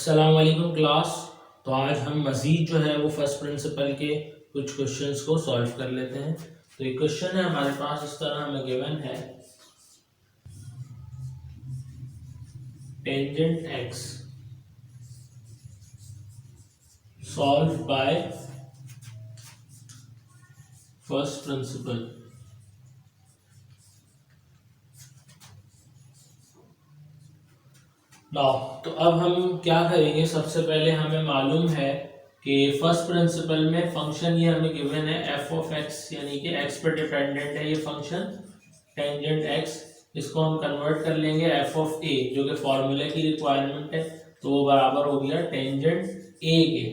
अस्सलाम वालेकुम क्लास। तो आज हम मज़ीद जो है वो फर्स्ट प्रिंसिपल के कुछ क्वेश्चंस को सॉल्व कर लेते हैं। तो एक क्वेश्चन है हमारे पास, इस तरह हमें गिवन है tangent x solve by first principle. तो अब हम क्या करेंगे, सबसे पहले हमें मालूम है कि फर्स्ट प्रिंसिपल में फंक्शन ये हमें गिवन है एफ ऑफ एक्स, यानी कि एक्स पर डिपेंडेंट है ये फंक्शन टेंजेंट एक्स। इसको हम कन्वर्ट कर लेंगे एफ ऑफ ए, जो कि फॉर्मूले की रिक्वायरमेंट है, तो वो बराबर हो गया टेंजेंट ए के।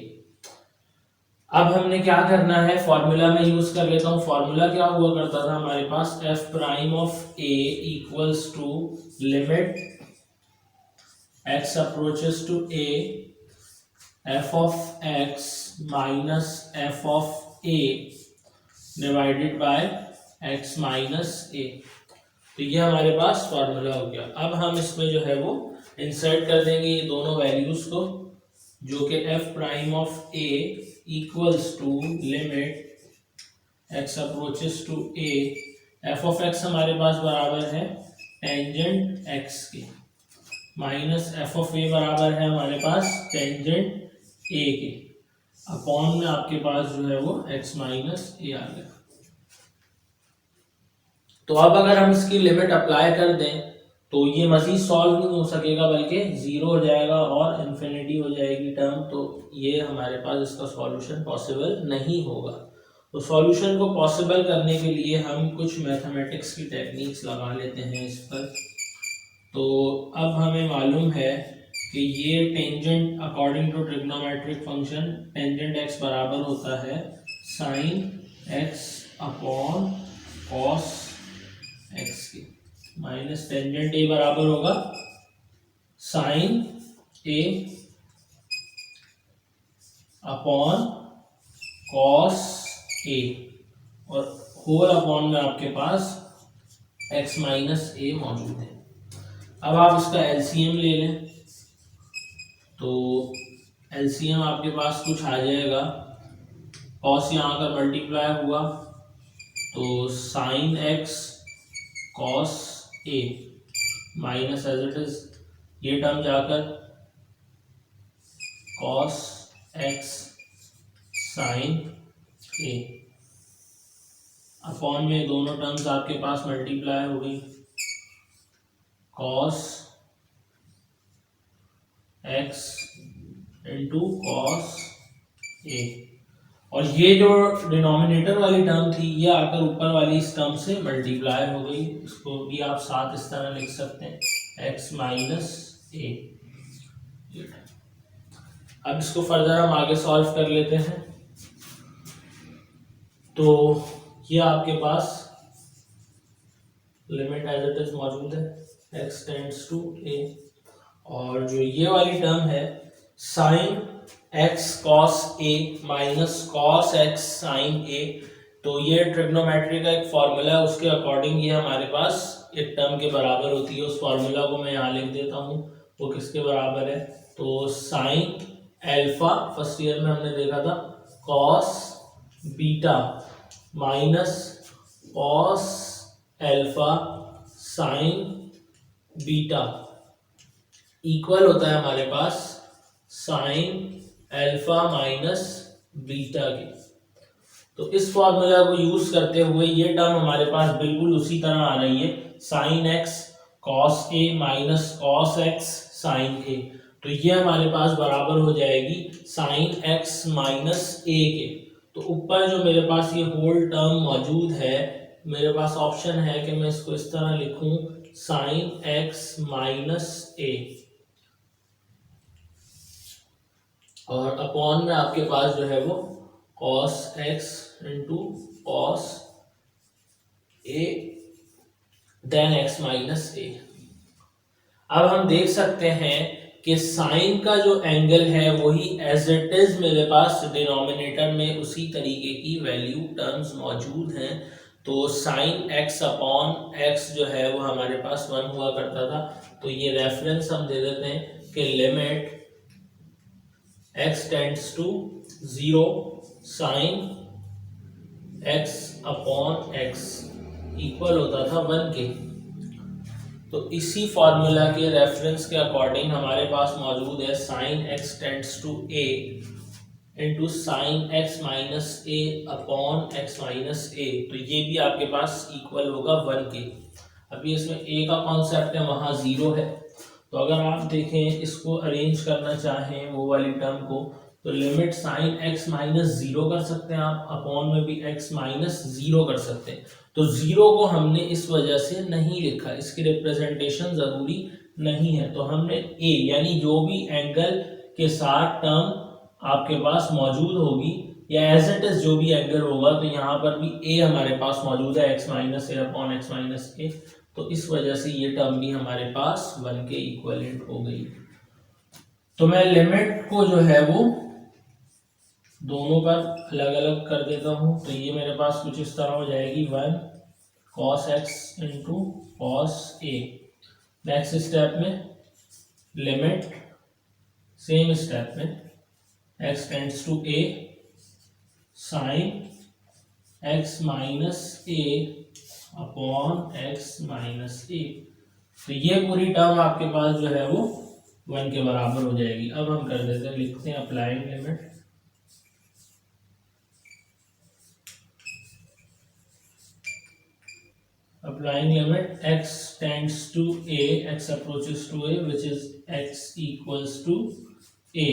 अब हमने क्या करना है, फॉर्मूला में यूज कर लेता हूँ। फॉर्मूला क्या हुआ करता था हमारे पास, f prime of a equals to limit x approaches to a f of x minus f of a divided by x minus a। तो ये हमारे पास फॉर्मूला हो गया। अब हम इसमें जो है वो इंसर्ट कर देंगे ये दोनों वैल्यूज को, जो कि f prime of a equals to limit x approaches to a, f of x हमारे पास बराबर है टेंजेंट x के, माइनस एफ ऑफ ए बराबर है हमारे पास टेंजेंट ए के, अपॉन में आपके पास जो है वो एक्स माइनस ए आ गया। तो अब अगर हम इसकी लिमिट अप्लाई कर दें तो ये मजीद सॉल्व नहीं हो सकेगा, बल्कि जीरो हो जाएगा और इन्फिनिटी हो जाएगी टर्म। तो ये हमारे पास इसका सॉल्यूशन पॉसिबल नहीं होगा। तो सॉल्यूशन को पॉसिबल करने के लिए हम कुछ मैथमेटिक्स की टेक्निक्स लगा लेते हैं इस पर। तो अब हमें मालूम है कि ये tangent according to trigonometric function tangent x बराबर होता है sine x upon cos x के, माइनस टेंजेंट ए बराबर होगा sine a upon cos a, और होल अपॉन में आपके पास एक्स माइनस ए मौजूद है। अब आप इसका एलसीएम ले लें, तो एलसीएम आपके पास कुछ आ जाएगा, कॉस यहाँ का मल्टीप्लाई हुआ तो sine x cos a minus as it is ये टर्म जाकर cos x sine a, upon में दोनों टर्म्स आपके पास मल्टीप्लाई हो गई, cos x into cos a, और ये जो डिनोमिनेटर वाली टर्म थी ये आकर ऊपर वाली इस टर्म से मल्टीप्लाई हो गई। इसको भी आप साथ इस तरह लिख सकते हैं एक्स माइनस ए। अब इसको फर्दर हम आगे सॉल्व कर लेते हैं। तो ये आपके पास लिमिट एज इट इज मौजूद है, x टेंड्स टू a, और जो ये वाली टर्म है sine x cos a minus cos x sin a, तो ये ट्रिग्नोमेट्री का एक फॉर्मूला है, उसके अकॉर्डिंग ये हमारे पास एक टर्म के बराबर होती है। उस फॉर्मूला को मैं यहाँ लिख देता हूँ, वो किसके बराबर है, तो साइन एल्फा, फर्स्ट ईयर में हमने देखा था, cos beta minus cos alpha sign beta equal होता है हमारे पास साइन एल्फा माइनस बीटा के। तो इस फॉर्मूला को यूज करते हुए ये टर्म हमारे पास बिल्कुल उसी तरह आ रही है, sine x cos a minus cos x sine ए, तो ये हमारे पास बराबर हो जाएगी साइन एक्स माइनस ए के। तो ऊपर जो मेरे पास ये होल टर्म मौजूद है, मेरे पास ऑप्शन है कि मैं इसको इस तरह लिखूं साइन एक्स माइनस ए, और अपॉन में आपके पास जो है वो cos x into cos A then x minus ए। अब हम देख सकते हैं कि साइन का जो एंगल है वही एज इट इज मेरे पास डिनोमिनेटर में उसी तरीके की वैल्यू टर्म्स मौजूद हैं। तो साइन एक्स अपॉन एक्स जो है वो हमारे पास 1 हुआ करता था, तो ये रेफरेंस हम दे देते हैं कि limit x tends to 0 sine x upon x equal होता था 1 के। तो इसी फॉर्मूला के रेफरेंस के अकॉर्डिंग हमारे पास मौजूद है sine x tends to a into sine x minus a upon x minus a. तो ये भी आपके पास इक्वल होगा 1 के। अभी इसमें a का कॉन्सेप्ट है, वहाँ 0 है। तो अगर आप देखें इसको अरेंज करना चाहें वो वाली टर्म को, तो लिमिट साइन x माइनस 0 कर सकते हैं आप, अपॉन में भी x माइनस 0 कर सकते हैं। तो 0 को हमने इस वजह से नहीं लिखा, इसकी रिप्रेजेंटेशन जरूरी नहीं है। तो हमने a यानी जो भी एंगल के साथ टर्म आपके पास मौजूद होगी या एज इट इज जो भी एंगल होगा, तो यहाँ पर भी a हमारे पास मौजूद है x minus a upon x minus a. तो इस वजह से ये टर्म भी हमारे पास 1 के इक्विवेलेंट हो गई। तो मैं लिमिट को जो है वो दोनों पर अलग अलग कर देता हूँ। तो ये मेरे पास कुछ इस तरह हो जाएगी 1 cos x into cos a। Next step में लिमिट सेम स्टेप में x tends to a sine x minus a upon x minus a। तो ये पूरी टर्म आपके पास जो है वो 1 के बराबर हो जाएगी। अब हम कर देते हैं, लिखते हैं applying limit x tends to a, x approaches to a which is x equals to a।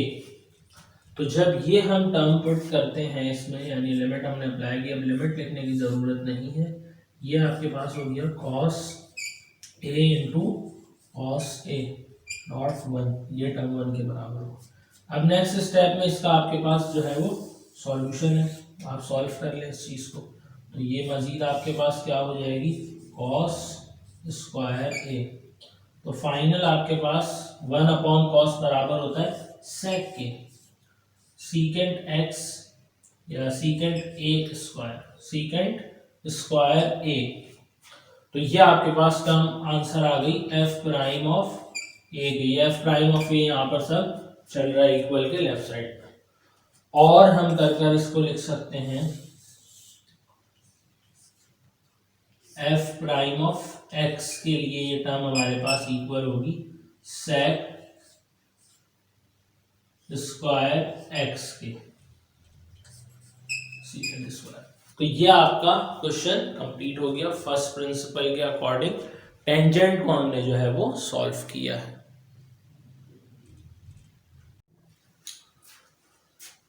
तो जब ये हम टर्म पुट करते हैं इसमें, यानी लिमिट हमने अप्लाई की, अब लिमिट लिखने की ज़रूरत नहीं है। ये आपके पास हो गया cos a into cos a not 1, ये टर्म 1 के बराबर हो। अब नेक्स्ट स्टेप में इसका आपके पास जो है वो सॉल्यूशन है, आप सॉल्व कर लें इस चीज़ को। तो ये मज़ीद आपके पास क्या हो जाएगी cos स्क्वायर a। तो फाइनल आपके पास 1 अपॉन कॉस बराबर होता है sec के सीकेंट x या secant a square, secant square a। तो ये आपके पास टर्म आंसर आ गई f प्राइम ऑफ a की। f प्राइम ऑफ a यहाँ पर सब चल रहा है इक्वल के लेफ्ट साइड पर। और हम कर इसको लिख सकते हैं f प्राइम ऑफ x के लिए ये टर्म हमारे पास इक्वल होगी sec स्क्वायर x के सीकेंट स्क्वायर। तो ये आपका क्वेश्चन कंप्लीट हो गया फर्स्ट प्रिंसिपल के अकॉर्डिंग। टेंजेंट को हमने जो है वो सॉल्व किया है।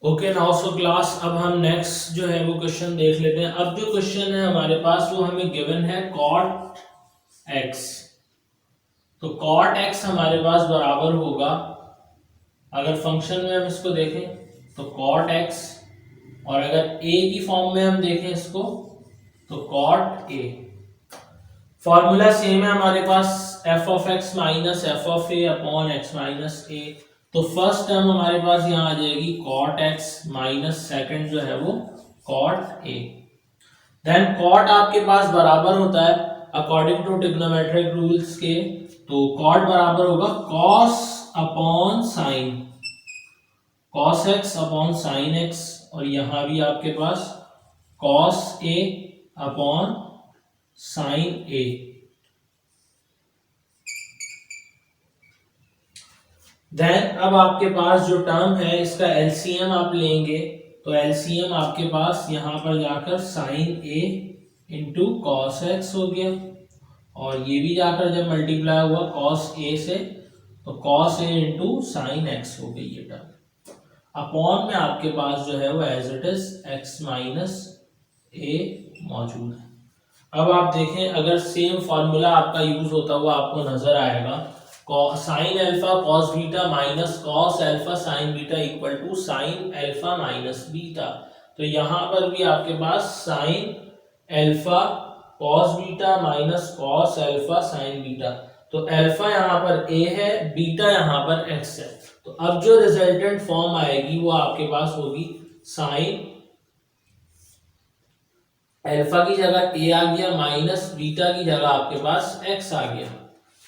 ओके नाउ सो क्लास, अब हम नेक्स्ट जो है वो क्वेश्चन देख लेते हैं। अब जो क्वेश्चन है हमारे पास वो हमें गिवन है cot x। तो cot x हमारे पास बराबर होगा, अगर फंक्शन में हम इसको देखें तो cot x, और अगर a की फॉर्म में हम देखें इसको तो cot a। फॉर्मूला सेम है हमारे पास f of x minus F of a upon x minus a। तो फर्स्ट टर्म हमारे पास यहाँ आ जाएगी cot x माइनस सेकंड जो है वो cot a। देन cot आपके पास बराबर होता है अकॉर्डिंग टू ट्रिग्नोमेट्रिक रूल्स के, तो cot बराबर होगा cos upon sine, cos x upon sine x, और यहां भी आपके पास cos a upon sine a। Then अब आपके पास जो टर्म है इसका एलसीएम आप लेंगे, तो एलसीएम आपके पास यहां पर जाकर sine a into cos x हो गया, और ये भी जाकर जब मल्टीप्लाई हुआ cos a से तो cos a into sine x हो गई ये टर्म। अपॉन में आपके पास जो है वो as it is x minus a मौजूद है। अब आप देखें, अगर सेम फॉर्मूला आपका यूज होता हुआ आपको नजर आएगा, sine alpha cos beta minus cos alpha sine beta equal to sine alpha minus beta. तो यहाँ पर भी आपके पास sine alpha cos beta minus cos alpha sine beta. तो अल्फा यहाँ पर a है, बीटा यहाँ पर x है। तो अब जो रिजल्टेंट फॉर्म आएगी वो आपके पास होगी साइन अल्फा की जगह a आ गया, माइनस बीटा की जगह आपके पास x आ गया,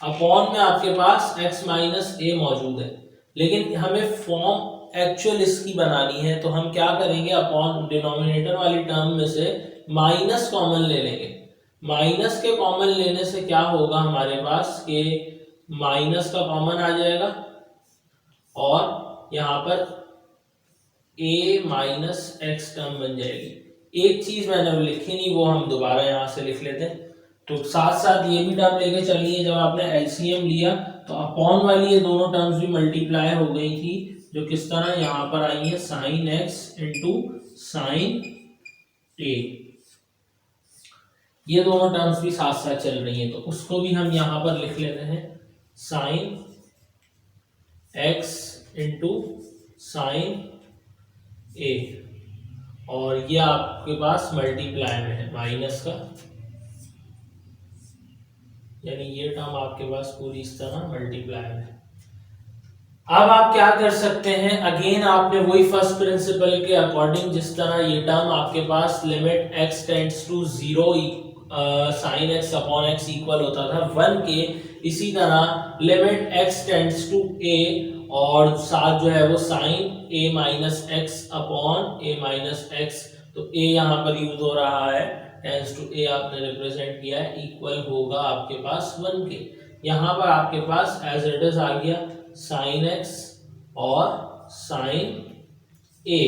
अपॉन में आपके पास x माइनस a मौजूद है। लेकिन हमें फॉर्म एक्चुअल इसकी बनानी है तो हम क्या करेंगे, अपॉन डिनोमिनेटर वाली टर्म में से माइनस कॉमन ले लेंगे। माइनस के कॉमन लेने से क्या होगा हमारे पास कि माइनस का कॉमन आ जाएगा और यहाँ पर a माइनस एक्स टर्म बन जाएगी। एक चीज मैंने लिखी नहीं, वो हम दोबारा यहाँ से लिख लेते हैं। तो साथ साथ ये भी टर्म लेके चलिए, जब आपने एलसीएम लिया तो अपॉन वाली ये दोनों टर्म्स भी मल्टीप्लाई हो गई थी, जो किस तरह यहाँ पर आई है साइन एक्स इंटू साइन ए। ये दोनों टर्म्स भी साथ साथ चल रही हैं, तो उसको भी हम यहाँ पर लिख लेते हैं साइन एक्स इंटू साइन ए, और ये आपके पास मल्टीप्लाई में है माइनस का, यानी ये टर्म आपके पास पूरी इस तरह मल्टीप्लाई में है। अब आप क्या कर सकते हैं, अगेन आपने वही फर्स्ट प्रिंसिपल के अकॉर्डिंग, जिस तरह ये टर्म आपके पास limit x tends to 0 sine x upon x equal होता था 1 के, इसी तरह limit x tends to a और साथ जो है वो sine a minus x upon a minus x, तो a यहाँ पर यूज हो रहा है, टेंड्स टू a आपने रिप्रेजेंट किया है, इक्वल होगा आपके पास 1 के। यहाँ पर आपके पास एज इट इज आ गया साइन एक्स और साइन a।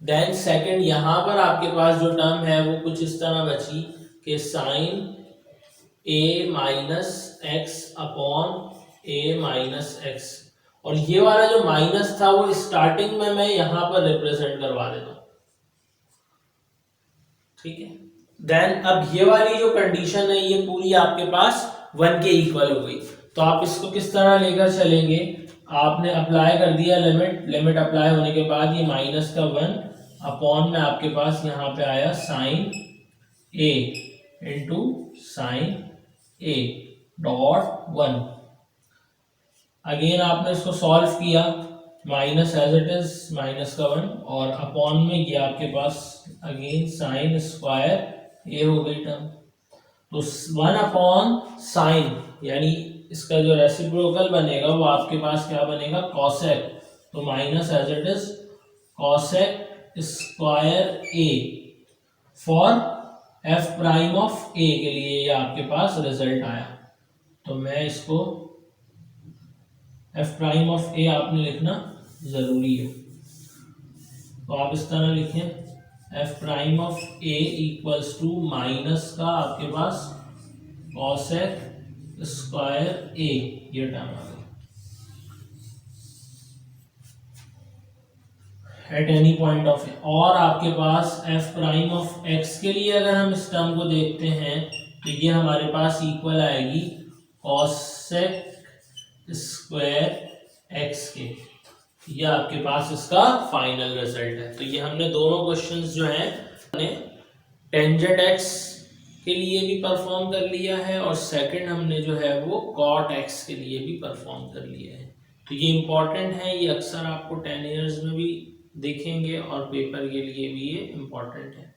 देन सेकंड यहाँ पर आपके पास जो टर्म है वो कुछ इस तरह बची कि sine a minus x upon a minus x, और ये वाला जो माइनस था वो स्टार्टिंग में मैं यहां पर रिप्रेजेंट करवा देता हूं, ठीक है। देन अब ये वाली जो कंडीशन है ये पूरी आपके पास 1 के इक्वल हो गई, तो आप इसको किस तरह लेकर चलेंगे, आपने अप्लाई कर दिया लिमिट अप्लाई होने के बाद ये माइनस का 1 अपॉन में आपके पास यहाँ पे आया sine a into sine a dot 1। Again आपने इसको सॉल्व किया, minus as it is minus का 1 और अपॉन में ये आपके पास अगेन साइन स्क्वायर a हो गई टर्म, तो 1 अपॉन साइन, यानी इसका जो रेसिप्रोकल बनेगा वो आपके पास क्या बनेगा कॉसेक, तो minus as it is cosec square a for f prime of a के लिए ये आपके पास रिजल्ट आया। तो मैं इसको f प्राइम ऑफ a आपने लिखना जरूरी है, तो आप इस तरह लिखें f prime of a equals to minus का आपके पास कॉसेक स्क्वायर a, ये टर्म आ गया at any point of a. और आपके पास f प्राइम ऑफ x के लिए अगर हम इस टर्म को देखते हैं तो ये हमारे पास इक्वल आएगी कॉसेक स्क्वायर x के, ये आपके पास इसका फाइनल रिजल्ट है। तो ये हमने दोनों क्वेश्चंस जो हैं टेंजेंट x के लिए भी परफॉर्म कर लिया है और सेकंड हमने जो है वो कॉट x के लिए भी परफॉर्म कर लिया है। तो ये इंपॉर्टेंट है, ये अक्सर आपको 10 इयर्स में भी देखेंगे और पेपर के लिए भी ये इम्पोर्टेंट है।